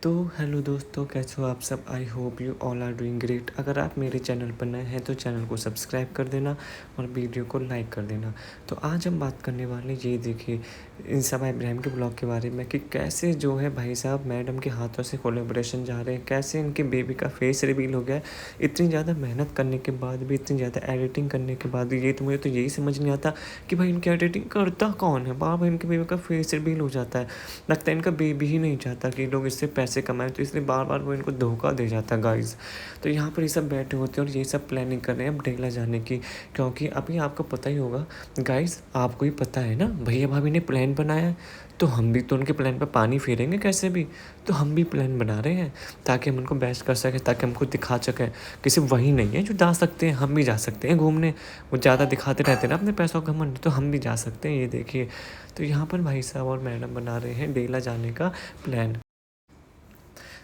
तो हेलो दोस्तों, कैसे हो आप सब। I hope you all are doing great. अगर आप मेरे चैनल पर नए हैं तो चैनल को सब्सक्राइब कर देना और वीडियो को लाइक कर देना। तो आज हम बात करने वाले ये देखिए इंसाबा इब्राहिम के ब्लॉग के बारे में कि कैसे जो है भाई साहब मैडम के हाथों से कोलेब्रेशन जा रहे हैं, कैसे इनके बेबी का फेस रिवील हो गया है। इतनी ज़्यादा मेहनत करने के बाद भी, इतनी ज़्यादा एडिटिंग करने के बाद भी, ये तो मुझे तो यही समझ नहीं आता कि भाई इनकी एडिटिंग करता कौन है। बार बार इनके बेबी का फेस रिवील हो जाता है, लगता है इनका बेबी ही नहीं चाहता कि लोग इससे पैसे कमाएं, तो इसलिए बार बार वो इनको धोखा दे जाता है गाइस। तो यहाँ पर ये सब बैठे होते हैं और ये सब प्लानिंग कर रहे हैं अब डेला जाने की, क्योंकि अभी आपको पता ही होगा गाइस, आपको ही पता है ना, भैया भाभी ने प्लान बनाया है तो हम भी तो उनके प्लान पर पानी फेरेंगे कैसे भी। तो हम भी प्लान बना रहे हैं ताकि हम उनको बेस्ट कर सकें, ताकि हमको दिखा सकें कि सिर्फ वही नहीं है जो जा सकते हैं, हम भी जा सकते हैं घूमने। वो ज़्यादा दिखाते रहते हैं ना अपने पैसों का घमंड, तो हम भी जा सकते हैं। ये देखिए, तो यहाँ पर भाई साहब और मैडम बना रहे हैं डेला जाने का प्लान।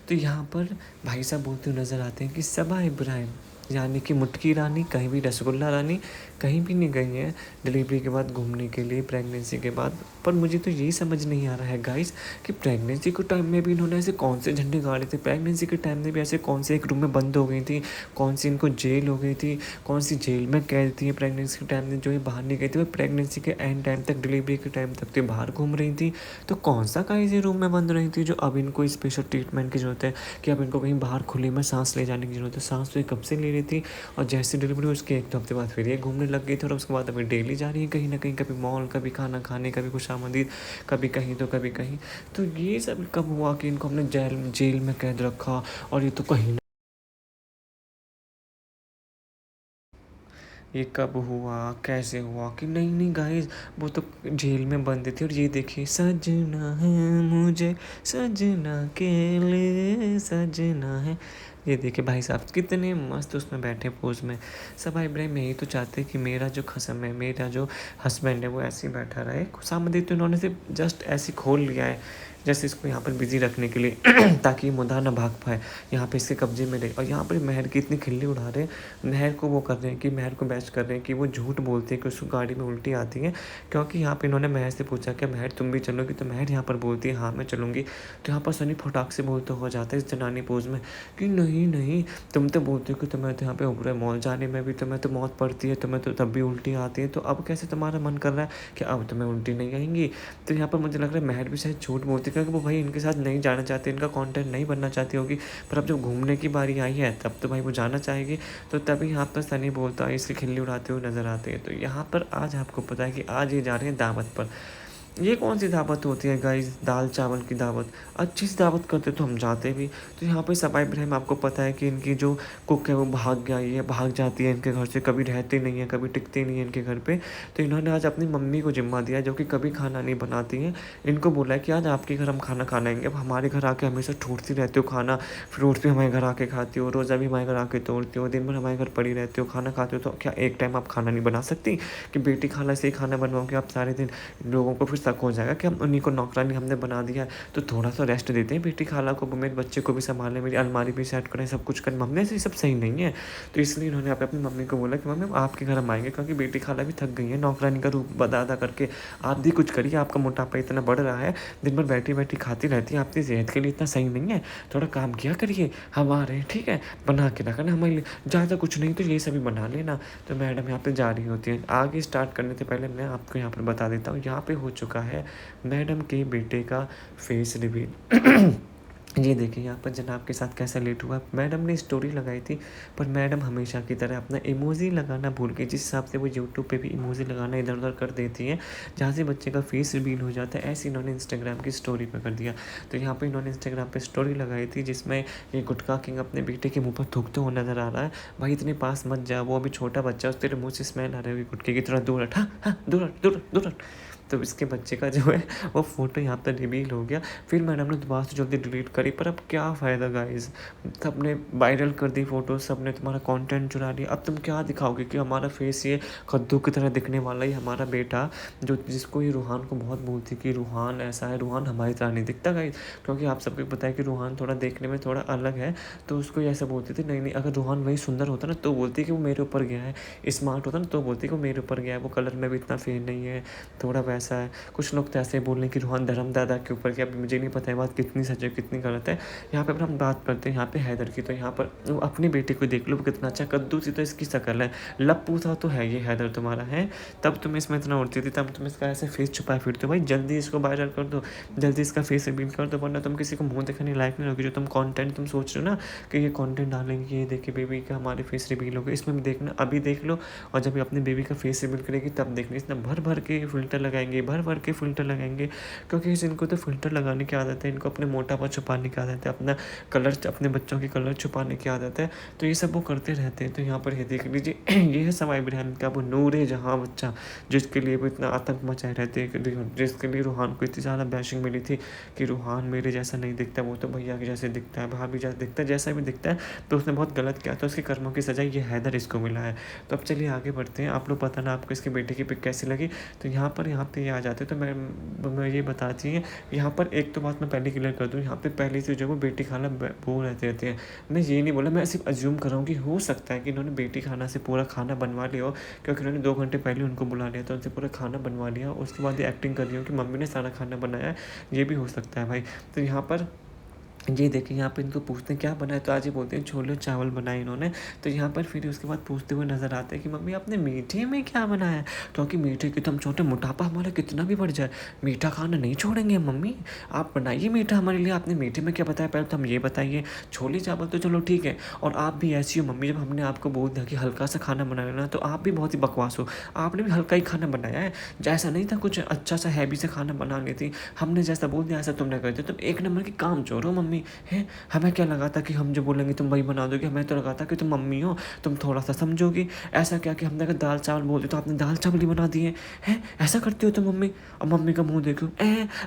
तो यहाँ पर भाई साहब बोलते हुए नज़र आते हैं कि सबा इब्राहिम यानी कि मुटकी रानी, कहीं भी रसगुल्ला रानी, कहीं भी नहीं गई हैं डिलीवरी के बाद घूमने के लिए, प्रेगनेंसी के बाद। पर मुझे तो यही समझ नहीं आ रहा है गाइस कि प्रेगनेंसी के टाइम में भी इन्होंने ऐसे कौन से झंडे गाड़े थे, प्रेगनेंसी के टाइम में भी ऐसे कौन से एक रूम में बंद हो गई थी, कौन सी इनको जेल हो गई थी, कौन सी जेल में कैद थी प्रेगनेंसी के टाइम में जो ये बाहर नहीं गई थी। वो प्रेगनेंसी के एंड टाइम तक, डिलीवरी के टाइम तक तो बाहर घूम रही थी। तो कौन सा का इसी रूम में बंद रही थी जो अब इनको स्पेशल ट्रीटमेंट की ज़रूरत है कि अब इनको कहीं बाहर खुले में सांस ले जाने की ज़रूरत है। सांस तो ये कब से ले रही थी, और जैसे डिलीवरी उसके एक दो हफ्ते बाद फिर ये घूमने लग गई थी, और उसके बाद अभी डेली जा रही है कहीं ना कहीं, कभी मॉल, कभी खाना खाने, कभी खुशामदीद, कभी कहीं तो कभी कहीं। तो ये सब कब हुआ कि इनको हमने जेल में कैद रखा, और ये तो कहीं, ये कब हुआ, कैसे हुआ कि नहीं नहीं गाइस, वो तो जेल में बंद थी। और ये देखिए, सजना है मुझे, सजना के लिए सजना है। ये देखिए भाई साहब कितने मस्त उसमें बैठे पोज में। सब इब्राहिम यही तो चाहते कि मेरा जो खसम है, मेरा जो हस्बैंड है वो ऐसे ही बैठा रहे। खुशामदी तो इन्होंने सिर्फ जस्ट ऐसे खोल लिया है, जैसे इसको यहाँ पर बिजी रखने के लिए ताकि मुद्दा ना भाग पाए, यहाँ पे इसके कब्जे में रहे। और यहाँ पर महर की इतनी खिल्ली उड़ा रहे हैं, महर को वो कर रहे हैं कि महर को बेस्ट कर रहे हैं कि वो झूठ बोलते हैं कि उसको गाड़ी में उल्टी आती है। क्योंकि यहाँ पे इन्होंने महर से पूछा कि महर तुम भी चलोगी, तो महर यहाँ पर बोलती है हाँ मैं चलूँगी। तो यहाँ पर सनी फटाक से बोलते हो जाता है इस जनानी पोज में कि नहीं नहीं, तुम तो बोलते हो कि तुम्हें तो यहाँ पे ऊपर मॉल जाने में भी तुम्हें तो मौत पड़ती है, तुम्हें तो तब भी उल्टी आती है, तो अब कैसे तुम्हारा मन कर रहा है कि अब तुम्हें उल्टी नहीं आएंगी। तो यहाँ पर मुझे लग रहा है महर भी शायद झूठ बोलती है, क्योंकि वो भाई इनके साथ नहीं जाना चाहती, इनका कॉन्टेंट नहीं बनना चाहती होगी। पर अब जब घूमने की बारी आई है तब तो भाई वो जाना चाहेगी। तो तभी यहाँ पर सनी बोलता है, इसकी खिल्ली उड़ाते हुए नजर आते हैं। तो यहाँ पर आज आपको पता है कि आज ये जा रहे हैं दावत पर। ये कौन सी दावत होती है गाइस, दाल चावल की दावत। अच्छी सी दावत करते तो हम जाते भी। तो यहाँ पे सबा इब्राहिम आपको पता है कि इनकी जो कुक है वो भाग गई है, भाग जाती है इनके घर से, कभी रहती नहीं है, कभी टिकती नहीं है इनके घर पे। तो इन्होंने आज अपनी मम्मी को जिम्मा दिया जो कि कभी खाना नहीं बनाती हैं। इनको बोला है कि आज आपके घर हम खाना खाना आएंगे। अब हमारे घर आके हमेशा ठूरती रहती हो खाना, फ्रूट्स भी हमारे घर आके खाती हो, रोज़ा भी हमारे घर आके तोड़ती हो, दिन भर हमारे घर पड़ी रहती हो, खाना खाते हो। तो क्या एक टाइम आप खाना नहीं बना सकती कि बेटी खाला से ही खाना बनवाओगे आप सारे दिन। लोगों को फिर शक हो जाएगा कि हम उन्हीं को नौकरानी हमने बना दिया है। तो थोड़ा सा रेस्ट देते हैं बेटी खाला को, मेरे बच्चे को भी संभालें, मेरी अलमारी भी सेट करें, सब कुछ करें। मम्मी ऐसे सब सही नहीं है। तो इसलिए इन्होंने अपनी मम्मी को बोला कि मम्मी आपके घर हम आएंगे, क्योंकि बेटी खाला भी थक गई है नौकरानी का रूप बदा अदा करके। आप भी कुछ करिए, आपका मोटापा इतना बढ़ रहा है, दिन भर बैठी बैठी खाती रहती है, आपकी सेहत के लिए इतना सही नहीं है। थोड़ा काम किया करिए, हम आ रहे हैं ठीक है, बना के रखना हमारे लिए, ज़्यादा कुछ नहीं तो ये सभी बना लेना। तो मैडम यहाँ पे जा रही होती है। आगे स्टार्ट करने से पहले मैं आपको यहाँ पर बता देता हूँ, यहाँ पे हो चुका है मैडम के बेटे का फेस रिवील। ये देखिए यहाँ पर जनाब के साथ कैसा लेट हुआ। मैडम ने स्टोरी लगाई थी, पर मैडम हमेशा की तरह अपना इमोजी लगाना भूल गई। जिस हिसाब से वो यूट्यूब पे भी इमोजी लगाना इधर उधर कर देती हैं, जहाँ से बच्चे का फेस रिवील हो जाता है, ऐसे इन्होंने इंस्टाग्राम की स्टोरी पर कर दिया। तो यहाँ पर इन्होंने इंस्टाग्राम पे स्टोरी लगाई थी जिसमें ये गुटखा किंग अपने बेटे के मुँह पर थूकते हुए नजर आ रहा है। भाई इतने पास मत जा, वो अभी छोटा बच्चा, उस तेरे मुँह से स्मेल आ रही है गुटखे की, थोड़ा दूर हट, हाँ हाँ दूर हट दूर हट दूर हट। तो इसके बच्चे का जो है वो फ़ोटो यहाँ पर रिवील हो गया। फिर मैडम ने दोबारा से जल्दी डिलीट करी, पर अब क्या फ़ायदा गाइस, सबने वायरल कर दी फ़ोटो, सबने तुम्हारा कंटेंट चुरा लिया। अब तुम क्या दिखाओगे कि हमारा फेस ये कद्दू की तरह दिखने वाला ही हमारा बेटा, जो जिसको ये रूहान को बहुत बोलती कि रूहान ऐसा है, रूहान हमारी तरह नहीं दिखता गाइस। क्योंकि आप सबको पता है कि रूहान थोड़ा देखने में थोड़ा अलग है, तो उसको ये ऐसा बोलती थी। नहीं नहीं, अगर रूहान वही सुंदर होता ना तो बोलती कि वो मेरे ऊपर गया है, स्मार्ट होता ना तो बोलती कि वो मेरे ऊपर गया है, वो कलर में भी इतना फेयर नहीं है, थोड़ा ऐसा है। कुछ लोग तो ऐसे बोल रहे हैं कि रूहान धर्म दादा के ऊपर, कि अब मुझे नहीं पता है बात कितनी सच है कितनी गलत है। यहाँ पे अगर हम बात करते हैं यहाँ पे हैदर की, तो यहाँ पर वो अपने बेटे को देख लो, वो कितना अच्छा, कद्दू सी तो इसकी शक्ल है, लप्पू सा तो है ये हैदर तुम्हारा है। तब तुम इसमें इतना उड़ती थी, तब तुम इसका ऐसे फेस छुपाए फिरते हो। भाई जल्दी इसको वायरल कर दो, जल्दी इसका फेस रिवील कर दो, वरना तुम किसी को मुंह दिखाने लायक नहीं रहोगे। जो तुम कंटेंट तुम सोच रहे हो ना कि ये कंटेंट डालेंगे, ये देखिए बेबी का हमारे फेस रिवील होगा, इसमें भी देखना, अभी देख लो। और जब ये अपने बेबी का फेस रिवील करेगी तब देखना, इतना भर भर के फिल्टर लगाएंगे, भर भर के फिल्टर लगाएंगे, क्योंकि इनको तो फिल्टर लगाने की आदत है, इनको अपने मोटापा छुपाने की आदत है, अपना कलर, अपने बच्चों की कलर छुपाने की आदत है। तो ये सब वो करते रहते हैं। तो यहाँ पर ये देख लीजिए ये है सवाई इब्राहिम का वो नूर जहाँ बच्चा, जिसके लिए वो इतना आतंक मचाए रहते हैं, जिसके लिए रूहान को इतनी ज़्यादा बैशिंग मिली थी कि रूहान मेरे जैसा नहीं दिखता, वो तो भैया के जैसे दिखता है, भाभी जैसा दिखता है, जैसा भी दिखता है। तो उसने बहुत गलत किया, तो उसके कर्मों की सजा ये हैदर इसको मिला है। तो अब चलिए आगे बढ़ते हैं। आप लोग पता ना आपको इसके बेटे की पिक कैसी लगी। तो यहाँ पर ये आ जाते, तो मैं ये बताती है यहाँ पर एक तो बात मैं पहले क्लियर कर दूँ, यहाँ पे पहले से जो वो बेटी खाना वो रहते हैं। मैं ये नहीं बोला, मैं सिर्फ अज्यूम कर रहा हूँ कि हो सकता है कि इन्होंने बेटी खाना से पूरा खाना बनवा लिया हो, क्योंकि उन्होंने 2 घंटे पहले उनको बुला लिया था, उनसे पूरा खाना बनवा लिया, उसके बाद ये एक्टिंग कर रही हो कि मम्मी ने सारा खाना बनाया है। ये भी हो सकता है भाई। तो यहाँ पर ये देखिए, यहाँ पे इनको पूछते हैं क्या बनाए, तो आज ये बोलते हैं छोले चावल बनाए इन्होंने। तो यहाँ पर फिर उसके बाद पूछते हुए नजर आते हैं कि मम्मी आपने मीठे में क्या बनाया है, क्योंकि मीठे की तो हम छोटे, मोटापा हमारा कितना भी बढ़ जाए मीठा खाना नहीं छोड़ेंगे मम्मी, आप बनाइए मीठा हमारे लिए। आपने मीठे में क्या बताया, पहले तो हम ये बताइए। छोले चावल तो चलो ठीक है, और आप भी ऐसी हो मम्मी, जब हमने आपको बोल दिया कि हल्का सा खाना बना लेना, तो आप भी बहुत ही बकवास हो, आपने भी हल्का ही खाना बनाया है, जैसा नहीं था कुछ अच्छा सा हैवी से खाना बना लेती, हमने जैसा बोल दिया ऐसा तुमने कर दिया। तुम एक नंबर की काम चोर हो मम्मी है। हमें क्या लगा था कि हम जो बोलेंगे तुम वही बना दोगे, हमें तो लगा था कि तुम मम्मी हो, तुम थोड़ा सा समझोगी। ऐसा क्या कि हमने अगर दाल चावल बोल दिया तो आपने दाल चावल ही बना दिए हैं, ऐसा करते हो तो मम्मी। और मम्मी का मुंह देखो,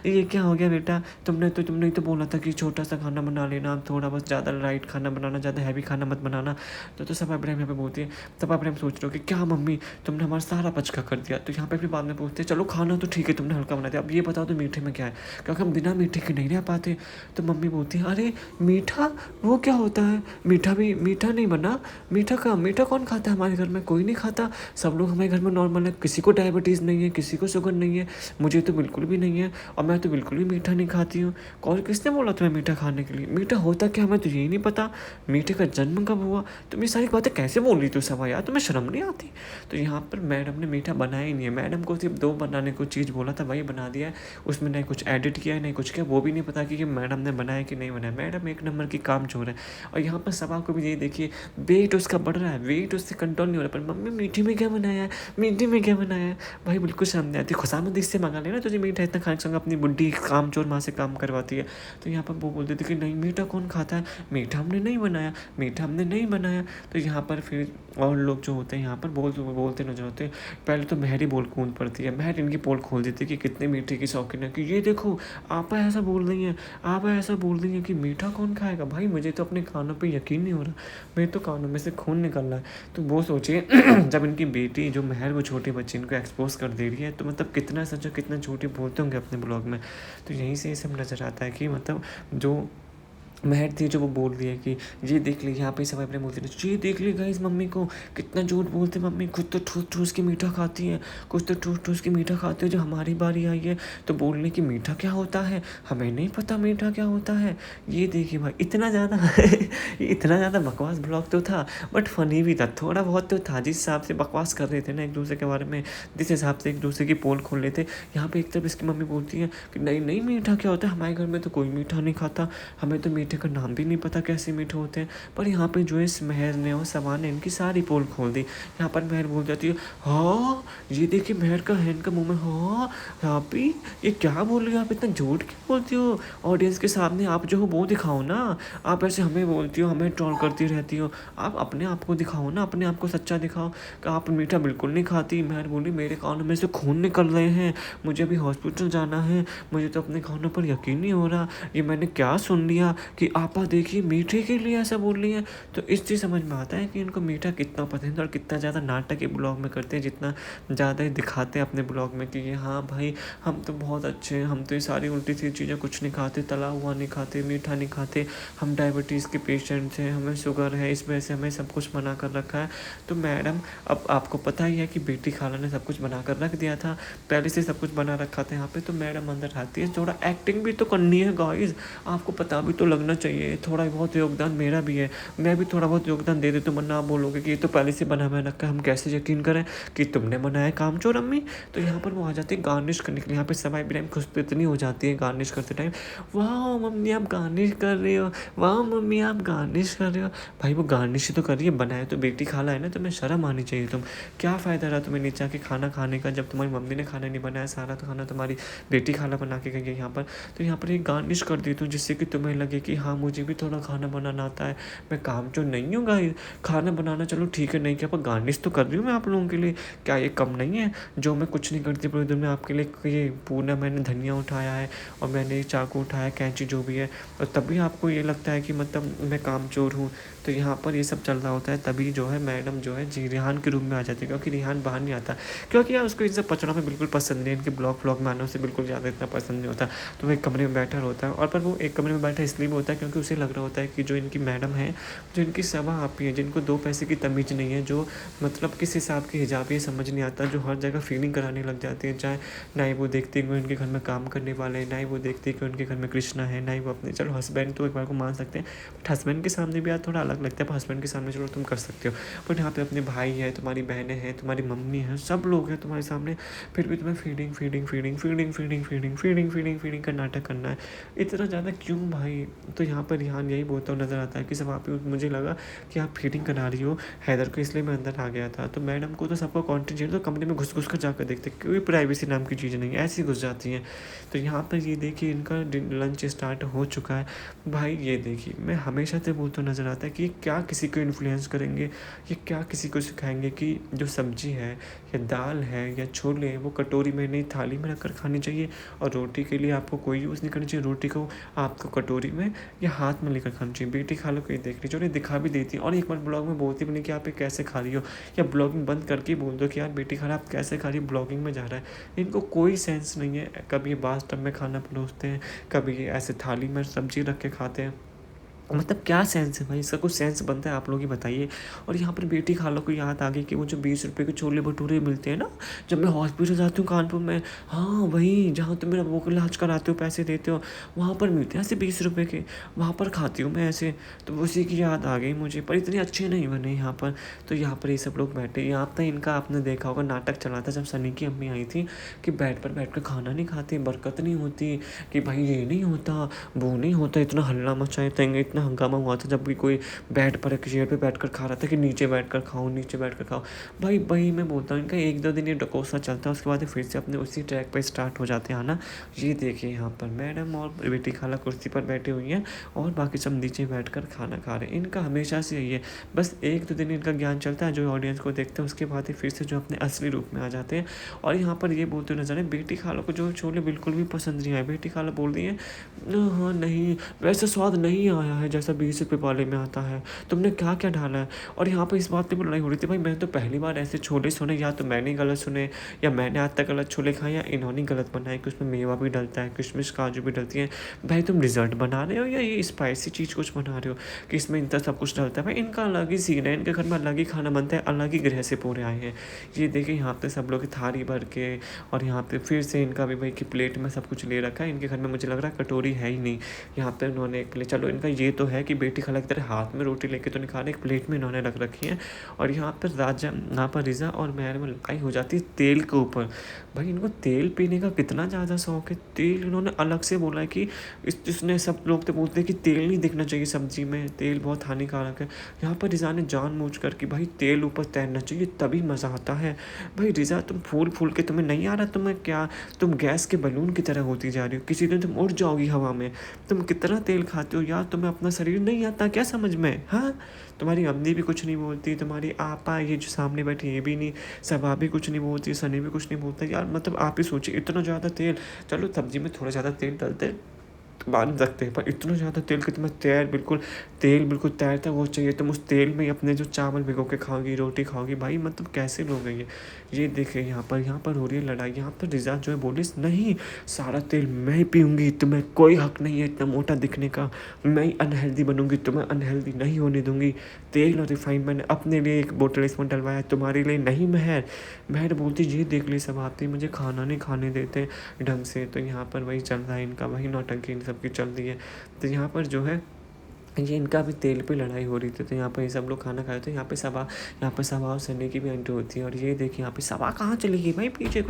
ये क्या हो गया बेटा, तुमने तो बोला था कि छोटा सा खाना बना लेना, थोड़ा बस, ज़्यादा लाइट खाना बनाना, ज़्यादा हैवी खाना मत बनाना। तो सब इब्राहिम यहाँ पे बोलती है, तब इब्राहिम सोच रहे हो कि क्या मम्मी तुमने हमारा सारा पचका कर दिया। तो यहाँ पे फिर बाद में पूछते हैं चलो खाना तो ठीक है तुमने हल्का बना दिया, अब ये बताओ तो मीठे में क्या है, क्योंकि हम बिना मीठे के नहीं रह पाते। तो मम्मी बोलती है अरे मीठा, वो क्या होता है, मीठा भी मीठा नहीं बना, मीठा कौन खाता है, हमारे घर में कोई नहीं खाता, सब लोग हमारे घर में नॉर्मल है, किसी को डायबिटीज़ नहीं है, किसी को शुगर नहीं है, मुझे तो बिल्कुल भी नहीं है, और मैं तो बिल्कुल भी मीठा नहीं खाती हूँ। कौन, किसने बोला तुम्हें मीठा खाने के लिए, मीठा होता क्या हमें तो यही नहीं पता, मीठे का जन्म कब हुआ, तुम ये सारी बातें कैसे बोल रही थी सवा यार, तुम्हें शर्म नहीं आती। तो यहाँ पर मैडम ने मीठा बनाया ही नहीं है, मैडम को सिर्फ 2 बनाने को चीज़ बोला था, वही बना दिया है, उसमें नहीं कुछ एडिट किया है नहीं कुछ किया, वो भी नहीं पता कि ये मैडम ने बनाया कि नहीं बनाया। मैडम एक नंबर की काम चोर है। और यहाँ पर सबा को भी यही देखिए, वेट उसका बढ़ रहा है, वेट उससे कंट्रोल नहीं हो रहा, पर मम्मी मीठी में क्या बनाया है, मीठी में क्या बनाया है, भाई बिल्कुल शर्म नहीं आती। खुशामद से मंगा लेना, तुझे मीठा इतना खाने संग अपनी बुढ़ी काम चोर माँ से काम करवाती है। तो यहाँ पर वो बोलते थे कि नहीं मीठा कौन खाता है, मीठा हमने नहीं बनाया, मीठा हमने नहीं बनाया। तो यहाँ पर फिर और लोग जो होते हैं यहाँ पर बोलते नजर होते हैं। पहले तो महरी बोल कूद पड़ती है, महर इनकी पोल खोल देती है कि कितने मीठे की शौकीन है, कि ये देखो आप ऐसा बोल रही हैं, आप ऐसा बोल रही हैं कि मीठा कौन खाएगा। भाई मुझे तो अपने कानों पे यकीन नहीं हो रहा, मेरे तो कानों में से खून निकल रहा है। तो वो सोचिए जब इनकी बेटी जो महर वो छोटे बच्चे इनको एक्सपोज कर दे रही है, तो मतलब कितना सच और कितना झूठे बोलते होंगे अपने ब्लॉग में। तो यहीं से ये सब नज़र आता है कि मतलब जो महर थी जो वो बोल रही है कि ये देख ली, यहाँ पे सब अपने बोलते थे, ये देख ली गाइस मम्मी को कितना झूठ बोलते, मम्मी खुद तो ठूस ठूस के मीठा खाती है, कुछ तो ठूस ठूस के मीठा खाते हैं। जो हमारी बारी आई है तो बोलने की मीठा क्या होता है, हमें नहीं पता मीठा क्या होता है। ये देखिए भाई इतना ज़्यादा बकवास ब्लॉग तो था, बट फनी भी था, थोड़ा बहुत तो था। जिस हिसाब से बकवास कर रहे थे ना एक दूसरे के बारे में, जिस हिसाब से एक दूसरे की पोल खोल रहे थे, यहाँ पे एक तरफ इसकी मम्मी बोलती है कि नहीं मीठा क्या होता है, हमारे घर में तो कोई मीठा नहीं खाता, हमें तो मीठे का नाम भी नहीं पता कैसे मीठे होते हैं। पर यहाँ पे जो इस महर ने और सवा ने इनकी सारी पोल खोल दी। यहाँ पर महर बोल जाती है हाँ ये देखिए, महर का हैंड का मुंह में, हाँ यहाँ पे ये क्या बोल रही हो आप, इतना झूठ क्यों बोलती हो ऑडियंस के सामने, आप जो हो वो दिखाओ ना, आप ऐसे हमें बोलती हो, हमें ट्रोल करती रहती हो, आप अपने आप को दिखाओ ना, अपने आप को सच्चा दिखाओ कि आप मीठा बिल्कुल नहीं खाती। महर बोली मेरे कानों में से खून निकल रहे हैं, मुझे अभी हॉस्पिटल जाना है, मुझे तो अपने कानों पर यकीन नहीं हो रहा, ये मैंने क्या सुन लिया, कि आपा देखिए मीठे के लिए ऐसा बोल रही हैं। तो इससे समझ में आता है कि इनको मीठा कितना पसंद है और कितना ज़्यादा नाटक ये ब्लॉग में करते हैं, जितना ज़्यादा ही दिखाते हैं अपने ब्लॉग में कि ये हाँ भाई हम तो बहुत अच्छे हैं, हम तो ये सारी उल्टी सीधी चीज़ें कुछ नहीं खाते, तला हुआ नहीं खाते, मीठा नहीं खाते, हम डायबिटीज़ के पेशेंट्स हैं, हमें शुगर है, इस वजह से हमें सब कुछ बना कर रखा है। तो मैडम अब आपको पता ही है कि बेटी खाला ने सब कुछ बना कर रख दिया था, पहले से सब कुछ बना रखा था यहाँ पे। तो मैडम अंदर आती है, थोड़ा एक्टिंग भी तो करनी है गाइस, आपको पता भी तो लगना चाहिए, थोड़ा बहुत योगदान मेरा भी है, मैं भी थोड़ा बहुत योगदान दे देती हूँ, वरना आप बोलोगे कि ये तो पहले से बना हुआ रखा है, हम कैसे यकीन करें कि तुमने बनाया कामचोर अम्मी। तो यहाँ पर वो आ जाती है गार्निश करने के लिए। यहाँ पे सवाई इब्राहिम खुश तो इतनी हो जाती है गार्निश करते टाइम, वाह मम्मी आप गार्निश कर रहे हो, वाह मम्मी आप गार्निश कर रहे हो। भाई वो गार्निश ही तो कर रही है, बनाया तो बेटी खाला है ना, तुम्हें शर्म आनी चाहिए। तुम क्या फ़ायदा रहा तुम्हें नीचे आके खाना खाने का, जब तुम्हारी मम्मी ने खाना नहीं बनाया, सारा तो खाना तुम्हारी बेटी खाला बना के गई है यहाँ पर। तो यहाँ पर एक गार्निश कर देती हूँ जिससे कि तुम्हें लगे कि हाँ मुझे भी थोड़ा खाना बनाना आता है, मैं कामचोर नहीं हूँ गाइस। खाना बनाना चलो ठीक है नहीं किया, पर गार्निश तो कर रही हूँ मैं आप लोगों के लिए, क्या ये कम नहीं है जो मैं कुछ नहीं करती पूरे दिन में आपके लिए। ये पूरा मैंने धनिया उठाया है और मैंने चाकू उठाया, कैंची जो भी है, और तभी आपको ये लगता है कि मतलब मैं कामचोर हूँ। तो यहाँ पर ये सब चल रहा होता है, तभी जो है मैडम जो है जी रेहान के रूम में आ जाती है, क्योंकि रेहान बाहर नहीं आता, क्योंकि यार उसको इन सब पचड़ों में बिल्कुल पसंद नहीं है, इनके ब्लॉग में आने से बिल्कुल ज़्यादा इतना पसंद नहीं होता। तो वो एक कमरे में बैठा होता है, और पर वो एक कमरे में बैठा इसलिए भी होता है क्योंकि उसे लग रहा होता है कि जो इनकी मैडम है, जो इनकी सवा आपी है, जिनको दो पैसे की तमीज़ नहीं है, जो मतलब किस हिसाब के हिजाब ये समझ नहीं आता, जो हर जगह फीलिंग कराने लग जाती है, चाहे ना ही वो देखते कि उनके घर में काम करने वाले हैं, ना ही वो देखते कि उनके घर में कृष्णा है, ना ही वो अपने चलो हस्बैंड तो एक बार को मान सकते हैं, बट हस्बैंड के सामने भी यार थोड़ा अलग लगता है, पर हस्बैंड के सामने चलो तुम कर सकते हो, बट यहाँ पे अपने भाई है, तुम्हारी बहनें हैं, तुम्हारी मम्मी है, सब लोग हैं तुम्हारे सामने, फिर भी तुम्हें feeding feeding feeding feeding feeding feeding feeding feeding feeding का नाटक करना है, इतना ज़्यादा क्यों भाई। तो यहाँ पर ध्यान यही बोलता हुआ नज़र आता है कि सब आप, मुझे लगा कि आप फीडिंग करा रही हो हैदर को, इसलिए मैं अंदर आ गया था। तो मैडम को तो सबको कंटेंट चाहिए, तो कमरे में घुस घुस कर जाकर देखते, कोई प्राइवेसी नाम की चीज़ नहीं है, ऐसी घुस जाती हैं। तो यहाँ पर ये देखिए इनका लंच स्टार्ट हो चुका है। भाई ये देखिए मैं हमेशा से बोलता नज़र आता है कि क्या किसी को इन्फ्लुएंस करेंगे, ये क्या किसी को सिखाएंगे कि जो सब्जी है या दाल है या छोले वो कटोरी में नहीं थाली में रख कर खानी चाहिए, और रोटी के लिए आपको कोई यूज़ नहीं करनी चाहिए, रोटी को आपको कटोरी में या हाथ में लेकर खानी चाहिए। बेटी खा लो कोई देख लीजिए, और ये दिखा भी देती है, और एक बार ब्लॉग में बोलती भी नहीं कि आप ये कैसे खा रही हो, या ब्लॉगिंग बंद करके बोल दो कि यार बेटी खा रहा आप कैसे खा रही हो, ब्लॉगिंग में जा रहा है। इनको कोई सेंस नहीं है, कभी ये बाथ टब में खाना परोसते हैं, कभी ये ऐसे थाली में सब्जी रख के खाते हैं, मतलब क्या सेंस है भाई, इसका कुछ सेंस बनता है आप लोग ही बताइए। और यहाँ पर बेटी खाला को याद आ गई कि वो जो 20 रुपये के छोले भटूरे मिलते हैं ना, जब मैं हॉस्पिटल जाती हूँ कानपुर में, हाँ वही जहाँ तुम मेरा वो इलाज कराते हो, पैसे देते हो, वहाँ पर मिलते हैं ऐसे 20 रुपये के, वहाँ पर खाती हूँ मैं ऐसे। तो उसी की याद आ गई मुझे, पर इतने अच्छे नहीं बने यहाँ पर। तो यहाँ पर ये सब लोग बैठे, यहाँ पर इनका आपने देखा होगा नाटक चला था जब सनी की अम्मी आई थी, कि बेड पर बैठ कर खाना नहीं खाते, बरकत नहीं होती, कि भाई ये नहीं होता वो नहीं होता, इतना हल्ला मचाए थे, इतना हंगामा हुआ था जब भी कोई बेड पर चेयर पे बैठकर खा रहा था कि नीचे बैठकर खाओ, नीचे बैठकर खाओ। भाई वही मैं बोलता हूँ, इनका 1-2 दिन ये डकोसा चलता है, उसके बाद फिर से अपने उसी ट्रैक पर स्टार्ट हो जाते हैं ना। ये देखिए यहाँ पर मैडम और बेटी खाला कुर्सी पर बैठी हुई हैं और बाकी सब नीचे बैठकर खाना खा रहे हैं। इनका हमेशा से यही है, बस 1-2 दिन इनका ज्ञान चलता है जो ऑडियंस को देखते हैं, उसके बाद ही फिर से जो अपने असली रूप में आ जाते हैं। और यहाँ पर ये बोलते हुए नजर है, बेटी खाला को जो छोले बिल्कुल भी पसंद नहीं आए, बेटी खाला बोल रही है हाँ नहीं वैसा स्वाद नहीं आया है जैसा 20 रुपये वाले में आता है, तुमने क्या क्या डाला है। और यहाँ पर इस बात पर लड़ाई हो रही थी, भाई मैं तो पहली बार ऐसे छोले सुने, या तो मैंने गलत सुने या मैंने आज तक गलत छोले खाए, या इन्होंने गलत बनाए कि उसमें मेवा भी डलता है, किशमिश काजू भी डलती है। भाई तुम रिजल्ट बना रहे हो या ये स्पाइसी चीज़ कुछ बना रहे हो कि इसमें इतना सब कुछ डलता है। भाई इनका अलग ही सीन है, इनके घर में अलग ही खाना बनता है, अलग ही ग्रह से पूरे आए हैं। ये देखिए यहाँ पे सब लोग थाली भर के, और यहाँ पे फिर से इनका भी भाई की प्लेट में सब कुछ ले रखा है। इनके घर में मुझे लग रहा है कटोरी है ही नहीं। यहाँ पे उन्होंने एक प्लेट, चलो इनका ये तो है कि बेटी खाला की तरह हाथ में रोटी लेके तो निकाले, एक प्लेट में इन्होंने रख रखी है। और यहाँ पर यहाँ पर रिज़ा और मैर में लड़ाई हो जाती है तेल के ऊपर। भाई इनको तेल पीने का कितना ज़्यादा शौक है, तेल इन्होंने अलग से बोला है कि इसने, सब लोग तो बोलते हैं कि तेल नहीं दिखना चाहिए सब्जी में, तेल बहुत हानिकारक है। यहाँ पर रिज़ा ने जानबूझ कर कि भाई तेल ऊपर तैरना चाहिए तभी मज़ा आता है। भाई रिज़ा तुम फूल फूल के तुम्हें नहीं आ रहा, तुम्हें क्या, तुम गैस के बलून की तरह होती जा रही हो, किसी दिन तुम उड़ जाओगी हवा में। तुम कितना तेल खाते हो यार, तुम्हें अपना शरीर नहीं आता क्या समझ में। हाँ तुम्हारी अम्मी भी कुछ नहीं बोलती, तुम्हारी आपा ये जो सामने बैठी ये भी नहीं, सबा भी कुछ नहीं बोलती, सनी भी कुछ नहीं बोलता यार। मतलब आप ही सोचिए इतना ज़्यादा तेल, चलो सब्जी में थोड़ा ज़्यादा तेल डालते मान सकते हैं, पर इतना ज़्यादा तेल कि तुम्हें तेल बिल्कुल तैरता वो चाहिए, तुम उस तेल में ही अपने जो चावल भिगो के खाओगी, रोटी खाओगी भाई, मतलब कैसे लोग हैं ये देखिए यहाँ पर हो रही है लड़ाई। यहाँ पर रिजा जो है बोली नहीं, सारा तेल मैं ही पीऊँगी, तुम्हें कोई हक नहीं है इतना मोटा दिखने का, मैं ही अनहेल्दी बनूँगी, तुम्हें अनहेल्दी नहीं होने दूँगी। तेल और रिफाइन मैंने अपने लिए एक बोतल इसमें डलवाया, तुम्हारे लिए नहीं। महर बोलती ये देख ली सब आते मुझे खाना नहीं खाने देते ढंग से। तो यहाँ पर वही चल रहा है इनका, वही नौटंकी इन सब की चल रही है। तो यहाँ पर जो है ये इनका भी तेल पे लड़ाई हो रही थी। तो यहाँ पर ये सब लोग खाना खाए थे। यहाँ पे सबा और सन्नी की भी एंट्री होती है और ये देखिए यहाँ पे सबा कहाँ चली गई भाई, पीछे